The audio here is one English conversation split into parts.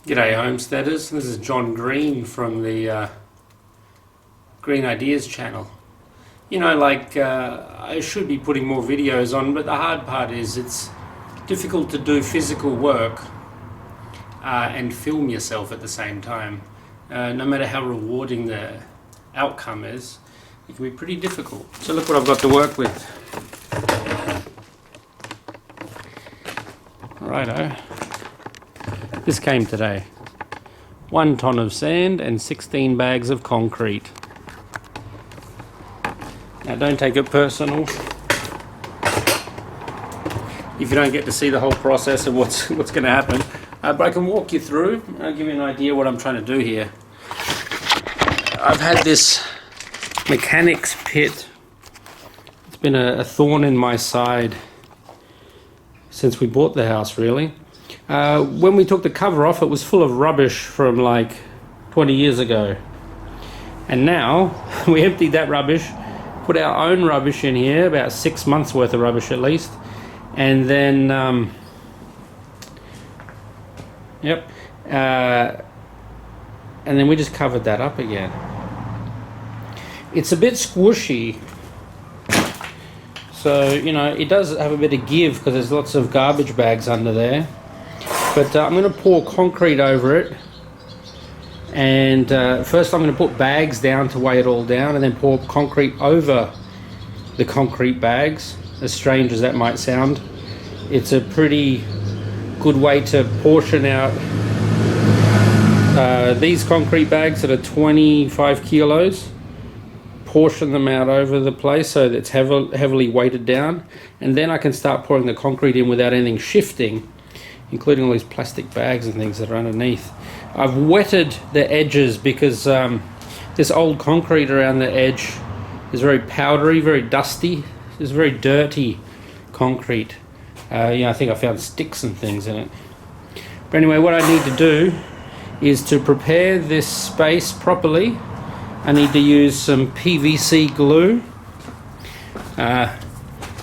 G'day homesteaders, this is John Green from the Green Ideas channel. You know, I should be putting more videos on, but the hard part is it's difficult to do physical work and film yourself at the same time. No matter how rewarding the outcome is, it can be pretty difficult. So look what I've got to work with. Righto. This came today. 1 ton of sand and 16 bags of concrete. Now don't take it personal if you don't get to see the whole process of what's going to happen. But I can walk you through. I'll give you an idea what I'm trying to do here. I've had this mechanics pit. It's been a thorn in my side since we bought the house, really. When we took the cover off, it was full of rubbish from like 20 years ago. And now we emptied that rubbish, put our own rubbish in here, about 6 months worth of rubbish at least. And then, and then we just covered that up again. It's a bit squishy. So, you know, it does have a bit of give because there's lots of garbage bags under there. But I'm going to pour concrete over it, and first I'm going to put bags down to weigh it all down, and then pour concrete over the concrete bags. As strange as that might sound, it's a pretty good way to portion out these concrete bags that are 25 kilos. Portion them out over the place so that it's heavily weighted down, and then I can start pouring the concrete in without anything shifting, including all these plastic bags and things that are underneath. I've wetted the edges because this old concrete around the edge is very powdery, very dusty. It's very dirty concrete. I think I found sticks and things in it. But anyway, what I need to do is to prepare this space properly. I need to use some PVC glue.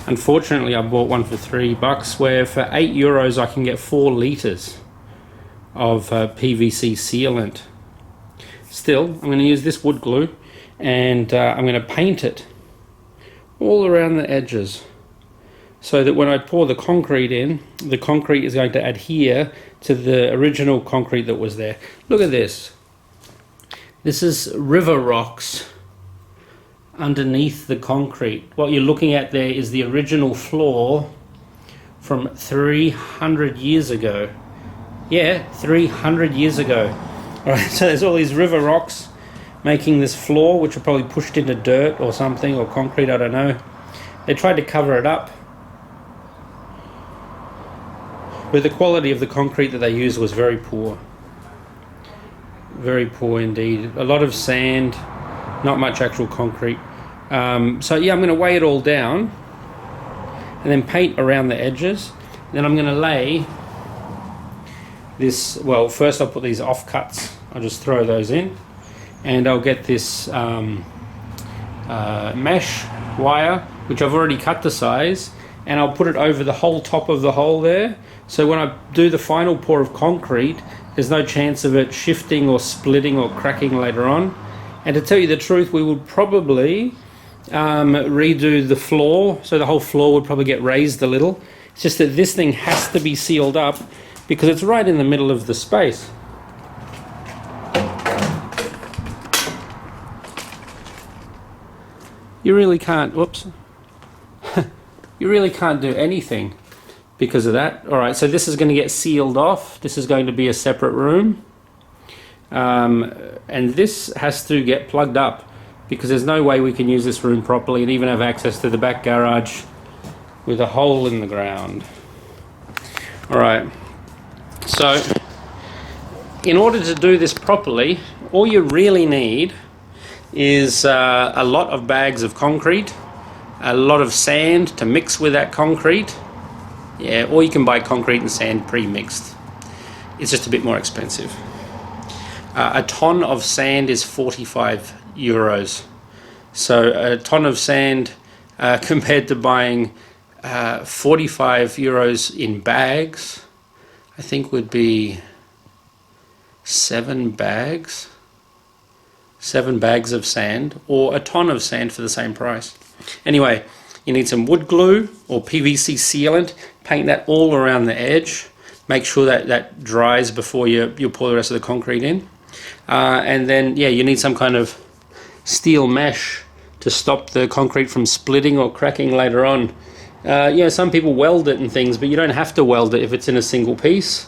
Unfortunately, I bought one for $3, where for €8 I can get 4 litres of PVC sealant. Still, I'm going to use this wood glue, and I'm going to paint it all around the edges so that when I pour the concrete in, the concrete is going to adhere to the original concrete that was there. Look at this. This is river rocks underneath the concrete. What you're looking at there is the original floor from 300 years ago. Yeah, 300 years ago. All right, so there's all these river rocks making this floor, which are probably pushed into dirt or something, or concrete, I don't know. They tried to cover it up, but the quality of the concrete that they used was very poor. Very poor indeed. A lot of sand, not much actual concrete. So yeah, I'm going to weigh it all down and then paint around the edges. Then I'm going to lay this, well, first I'll put these offcuts. I'll just throw those in, and I'll get this mesh wire, which I've already cut to size, and I'll put it over the whole top of the hole there. So when I do the final pour of concrete, there's no chance of it shifting or splitting or cracking later on. And to tell you the truth, we would probably redo the floor, so the whole floor would probably get raised a little. It's just that this thing has to be sealed up because it's right in the middle of the space. You really can't, whoops. You really can't do anything because of that. All right, so this is going to get sealed off. This is going to be a separate room. And this has to get plugged up because there's no way we can use this room properly and even have access to the back garage with a hole in the ground. All right, so in order to do this properly, all you really need is a lot of bags of concrete, a lot of sand to mix with that concrete. Yeah, or you can buy concrete and sand pre-mixed. It's just a bit more expensive. A ton of sand is €45. So a ton of sand compared to buying €45 in bags, I think would be 7 bags of sand, or a ton of sand for the same price. Anyway, you need some wood glue or PVC sealant. Paint that all around the edge. Make sure that that dries before you pour the rest of the concrete in. And then, yeah, you need some kind of steel mesh to stop the concrete from splitting or cracking later on. Yeah, some people weld it and things, but you don't have to weld it if it's in a single piece.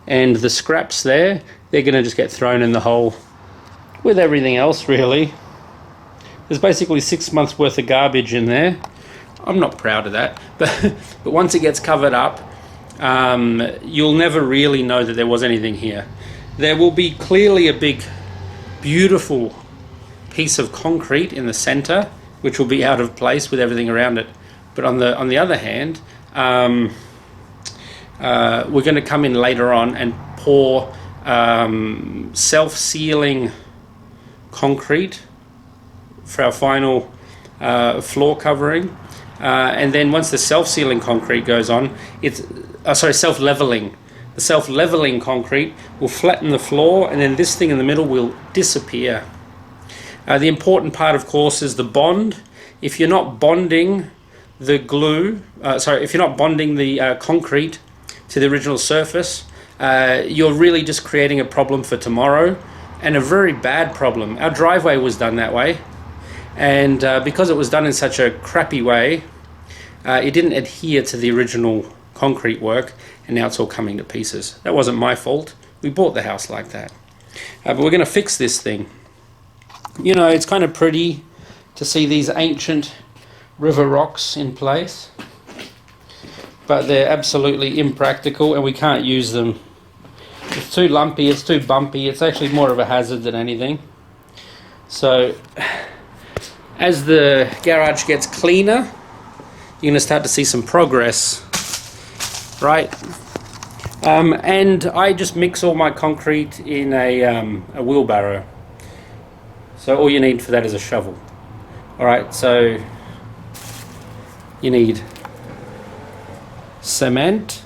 And the scraps there, they're going to just get thrown in the hole with everything else, really. There's basically 6 months worth of garbage in there. I'm not proud of that, but once it gets covered up, you'll never really know that there was anything here. There will be clearly a big, beautiful piece of concrete in the center, which will be out of place with everything around it. But on the other hand, we're going to come in later on and pour self-sealing concrete for our final floor covering, and then once the self-sealing concrete goes on, it's self-leveling. The self-leveling concrete will flatten the floor, and then this thing in the middle will disappear. The important part, of course, is the bond. If you're not bonding the if you're not bonding the concrete to the original surface, you're really just creating a problem for tomorrow, and a very bad problem. Our driveway was done that way, and because it was done in such a crappy way, it didn't adhere to the original concrete work, and now it's all coming to pieces. That wasn't my fault. We bought the house like that. But we're going to fix this thing. You know, it's kind of pretty to see these ancient river rocks in place, but they're absolutely impractical and we can't use them. It's too lumpy, it's too bumpy, it's actually more of a hazard than anything. So as the garage gets cleaner, you're going to start to see some progress, right? And I just mix all my concrete in a wheelbarrow. So all you need for that is a shovel. Alright, so you need cement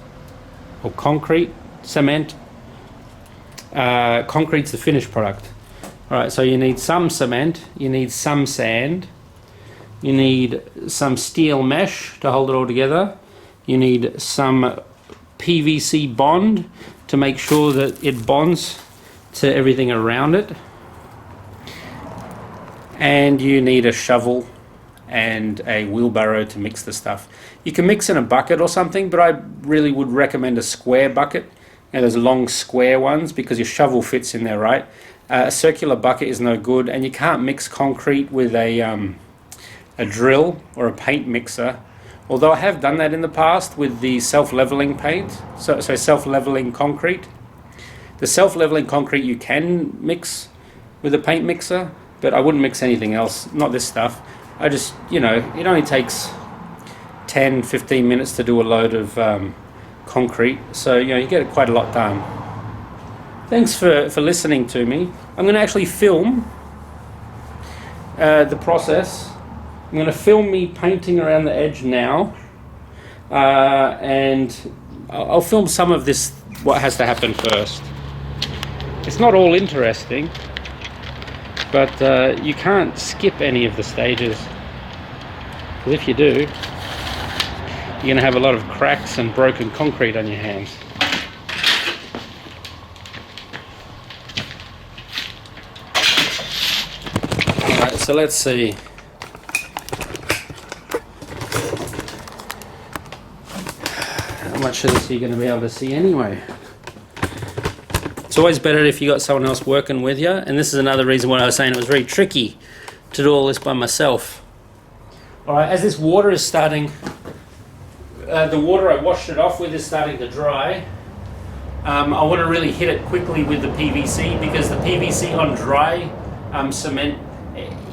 or concrete, cement. Concrete's the finished product. Alright, so you need some cement, you need some sand, you need some steel mesh to hold it all together, you need some PVC bond to make sure that it bonds to everything around it, and you need a shovel and a wheelbarrow to mix the stuff. You can mix in a bucket or something, but I really would recommend a square bucket. And those long square ones, because your shovel fits in there, right? A circular bucket is no good, and you can't mix concrete with a drill or a paint mixer. Although I have done that in the past with the self-leveling paint, so self-leveling concrete. The self-leveling concrete you can mix with a paint mixer, but I wouldn't mix anything else, not this stuff. I just, you know, it only takes 10-15 minutes to do a load of concrete, so you know you get quite a lot done. Thanks for listening to me. I'm going to actually film the process. I'm going to film me painting around the edge now, and I'll film some of this, what has to happen first. It's not all interesting, but you can't skip any of the stages, because if you do, you're going to have a lot of cracks and broken concrete on your hands. Alright, so let's see. How much of this are you going to be able to see anyway? It's always better if you got someone else working with you, and this is another reason why I was saying it was very tricky to do all this by myself. Alright, as this water is starting, the water I washed it off with is starting to dry. I want to really hit it quickly with the PVC, because the PVC on dry cement,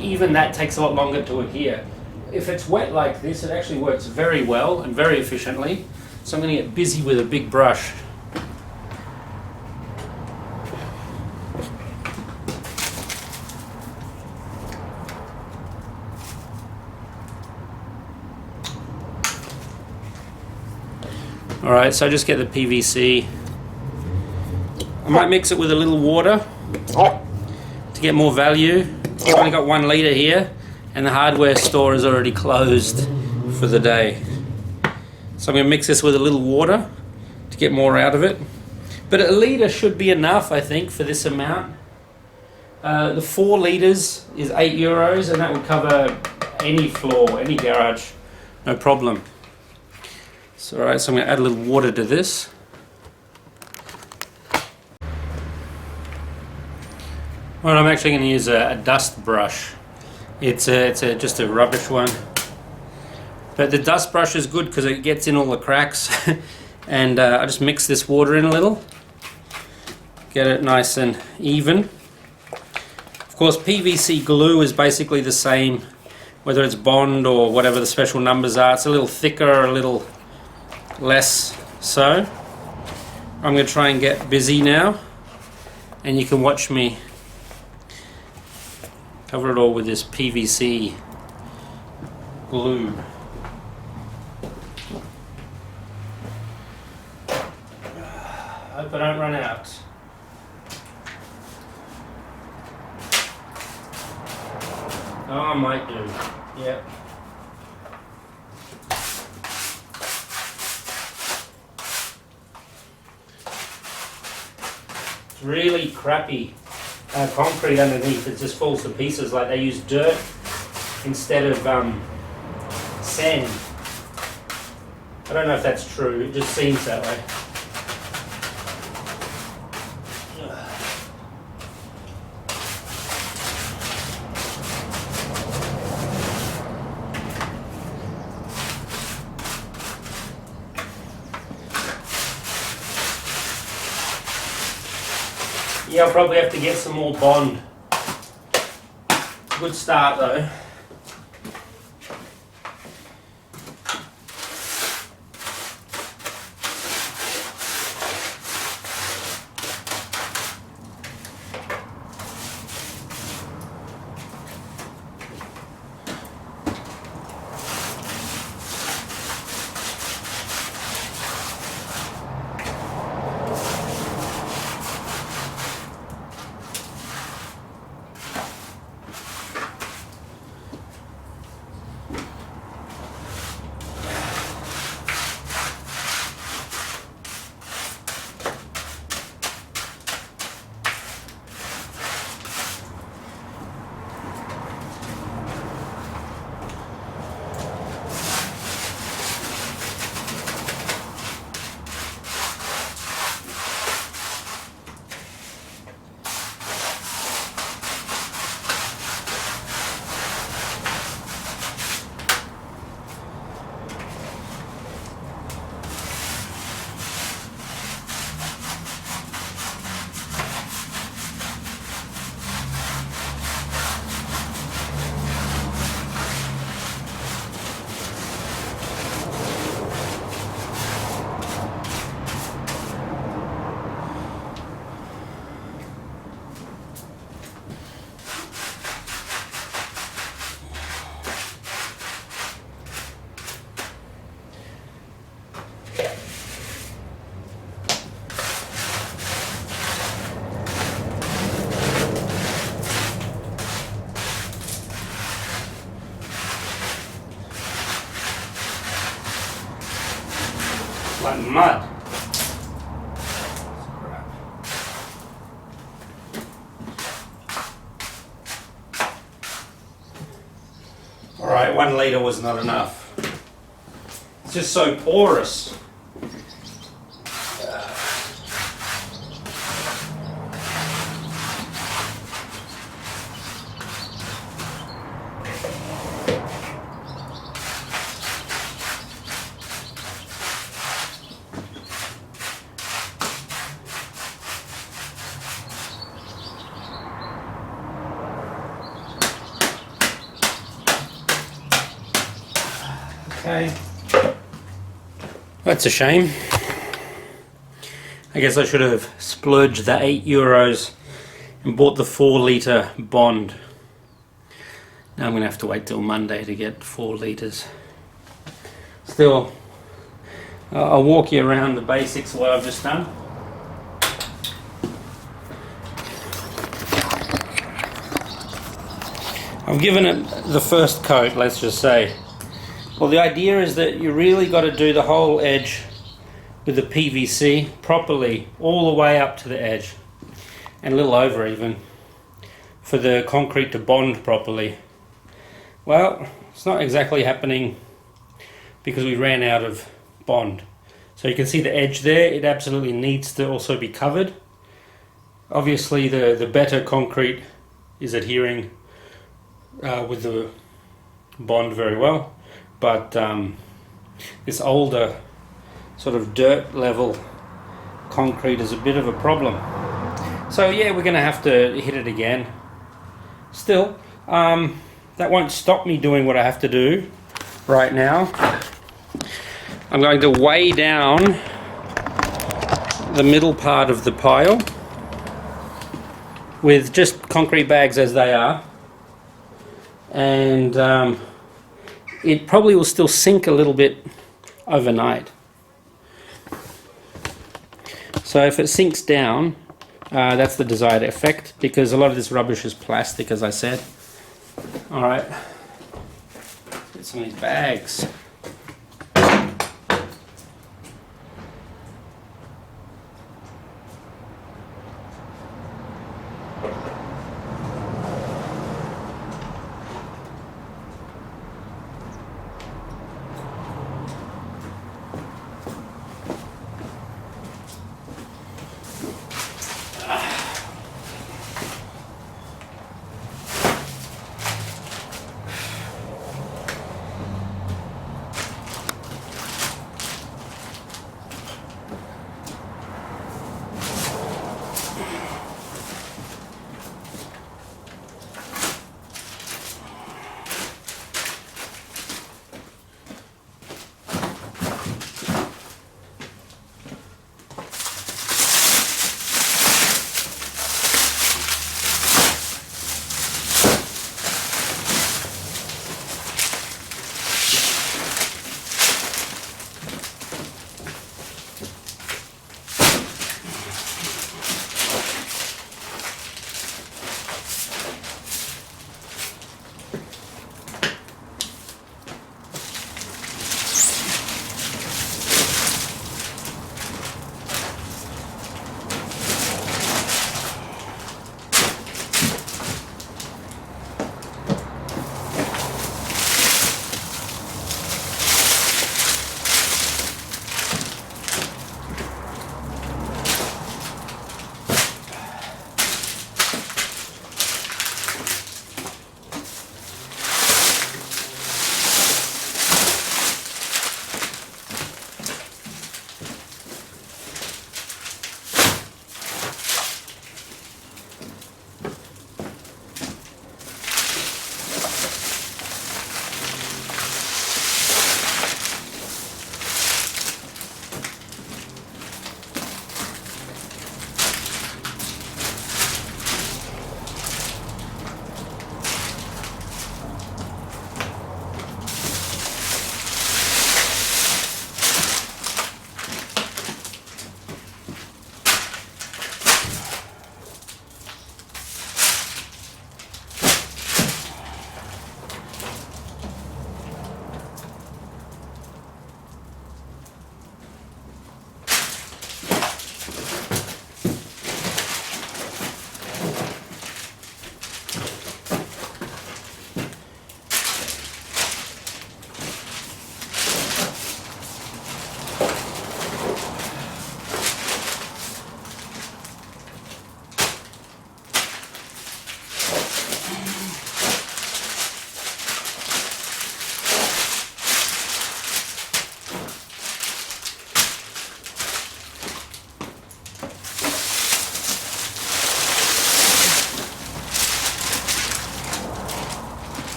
even that takes a lot longer to adhere. If it's wet like this, it actually works very well and very efficiently. So I'm going to get busy with a big brush. Alright, so I just get the PVC I might mix it with a little water to get more value. I've only got 1 litre here, and the hardware store is already closed for the day. So I'm going to mix this with a little water to get more out of it. But a litre should be enough, I think, for this amount. The 4 litres is €8, and that would cover any floor, any garage, no problem. So, alright, so I'm going to add a little water to this. Well, I'm actually going to use a dust brush. It's just a rubbish one. But the dust brush is good because it gets in all the cracks. And I just mix this water in a little. Get it nice and even. Of course, PVC glue is basically the same, whether it's Bond or whatever the special numbers are. It's a little thicker or a little less so. I'm going to try and get busy now, and you can watch me cover it all with this PVC glue. Hope I don't run out. Oh, I might do. Yep. It's really crappy concrete underneath. It just falls to pieces. Like they use dirt instead of sand. I don't know if that's true. It just seems that way. Yeah, I'll probably have to get some more Bond. Good start though. Like mud. Alright, 1 litre was not enough. It's just so porous. Okay. That's a shame. I guess I should have splurged the €8 and bought the 4 litre Bond. Now I'm going to have to wait till Monday to get 4 litres. Still, I'll walk you around the basics of what I've just done. I've given it the first coat, let's just say. Well, the idea is that you really got to do the whole edge with the PVC properly, all the way up to the edge, and a little over even, for the concrete to bond properly. Well, it's not exactly happening because we ran out of bond. So you can see the edge there, it absolutely needs to also be covered. Obviously the better concrete is adhering with the bond very well, but this older sort of dirt level concrete is a bit of a problem. So yeah, we're going to have to hit it again. Still, that won't stop me doing what I have to do right now. I'm going to weigh down the middle part of the pile with just concrete bags as they are, and it probably will still sink a little bit overnight. So if it sinks down, that's the desired effect, because a lot of this rubbish is plastic, as I said. Alright, get some of these bags.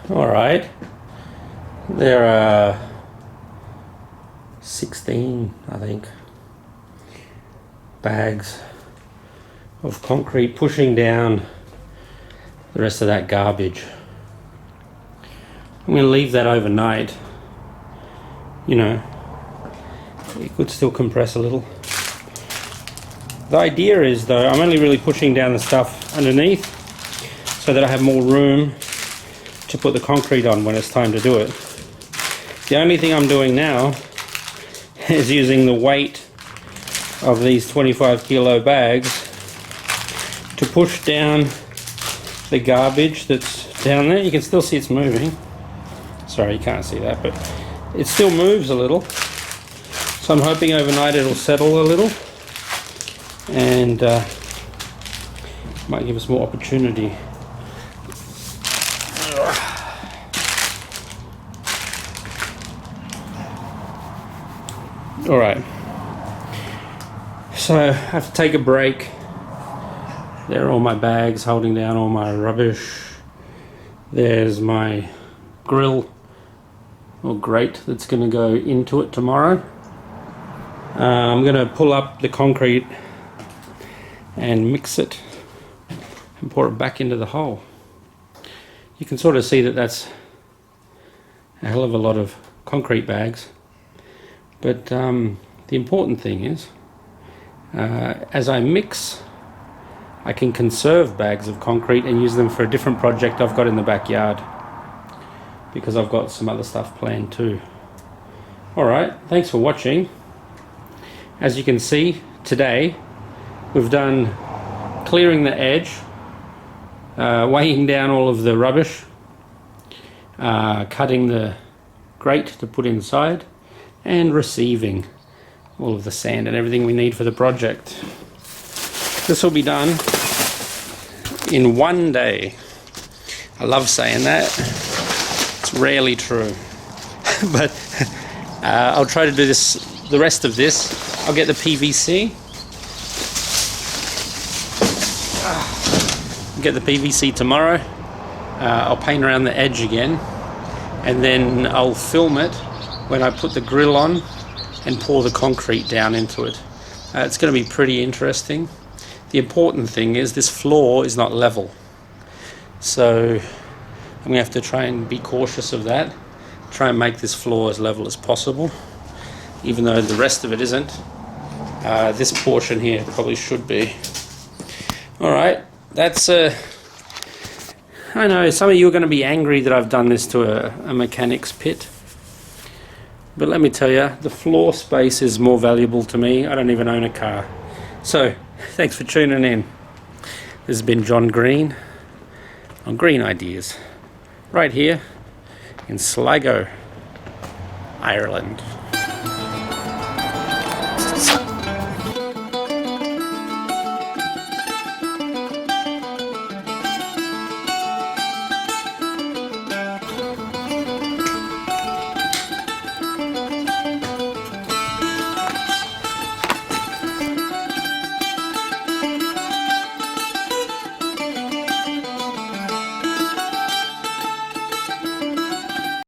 Alright, there are 16, I think, bags of concrete pushing down the rest of that garbage. I'm going to leave that overnight. You know, it could still compress a little. The idea is, though, I'm only really pushing down the stuff underneath so that I have more room to put the concrete on when it's time to do it. The only thing I'm doing now is using the weight of these 25 kilo bags to push down the garbage that's down there. You can still see it's moving. Sorry, you can't see that, but it still moves a little. So I'm hoping overnight it'll settle a little and might give us more opportunity. Alright, so I have to take a break. There are all my bags holding down all my rubbish. There's my grill or grate that's going to go into it tomorrow. I'm going to pull up the concrete and mix it and pour it back into the hole. You can sort of see that that's a hell of a lot of concrete bags. But the important thing is, as I mix, I can conserve bags of concrete and use them for a different project I've got in the backyard, because I've got some other stuff planned too. Alright, thanks for watching. As you can see, today we've done clearing the edge, weighing down all of the rubbish, cutting the grate to put inside, and receiving all of the sand and everything we need for the project. This will be done in one day. I love saying that. It's rarely true. But I'll try to do this, the rest of this. I'll get the PVC. Get the PVC tomorrow. I'll paint around the edge again. And then I'll film it when I put the grill on and pour the concrete down into it. It's going to be pretty interesting. The important thing is this floor is not level, so I'm going to have to try and be cautious of that, try and make this floor as level as possible, even though the rest of it isn't. This portion here probably should be. Alright, that's I know some of you are going to be angry that I've done this to a mechanic's pit. But let me tell you, the floor space is more valuable to me. I don't even own a car. So, thanks for tuning in. This has been John Green on Green Ideas, right here in Sligo, Ireland.